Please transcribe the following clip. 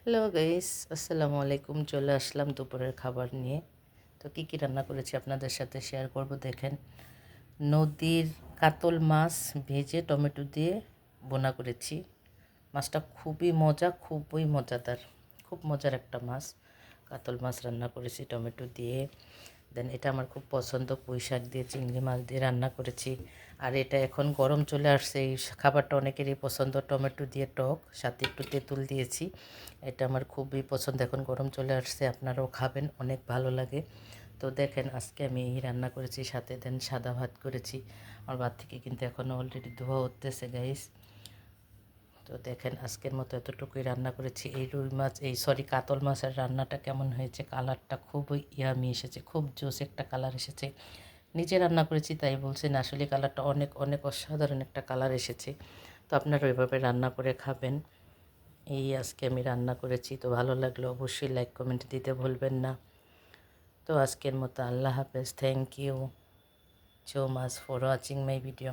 Hello guys, আসসালামু আলাইকুম। চলে আসলাম দুপুরের খাবার নিয়ে। তো কী কী রান্না করেছি আপনাদের সাথে শেয়ার করব। দেখেন, নদীর কাতল মাছ ভেজে টমেটো দিয়ে বোনা করেছি। মাছটা খুবই মজাদার, খুব মজার একটা মাছ। কাতল মাছ রান্না করেছি টমেটো দিয়ে। দেন এটা আমার খুব পছন্দ, পুঁই শাক দিয়ে চিংড়ি মাছ দিয়ে রান্না করেছি। আর এটা এখন গরম চলে আসছে, এই খাবারটা অনেকেরই পছন্দ, টমেটো দিয়ে টক, সাথে একটু তেঁতুল দিয়েছি। এটা আমার খুবই পছন্দ, এখন গরম চলে আসছে, আপনারাও খাবেন, অনেক ভালো লাগে। তো দেখেন, আজকে আমি এই রান্না করেছি, সাথে দেন সাদা ভাত করেছি। আমার ভাত থেকে কিন্তু এখনও অলরেডি ধোয়া উঠতেছে গাইস। তো দেখেন, আজকের মতো এতটুকুই রান্না করেছি। এই রুই মাছ, কাতল মাছের রান্নাটা কেমন হয়েছে, কালারটা খুবই ইয়ামি এসেছে, খুব জোস একটা কালার এসেছে। নিজে রান্না করেছি তাই বলছেন, আসলে কালারটা অনেক অনেক অসাধারণ একটা কালার এসেছে। তো আপনারা ওইভাবে রান্না করে খাবেন। এই আজকে আমি রান্না করেছি। তো ভালো লাগলো অবশ্যই লাইক কমেন্ট দিতে ভুলবেন না। তো আজকের মতো আল্লাহ হাফেজ। Thank you so much for watching my video.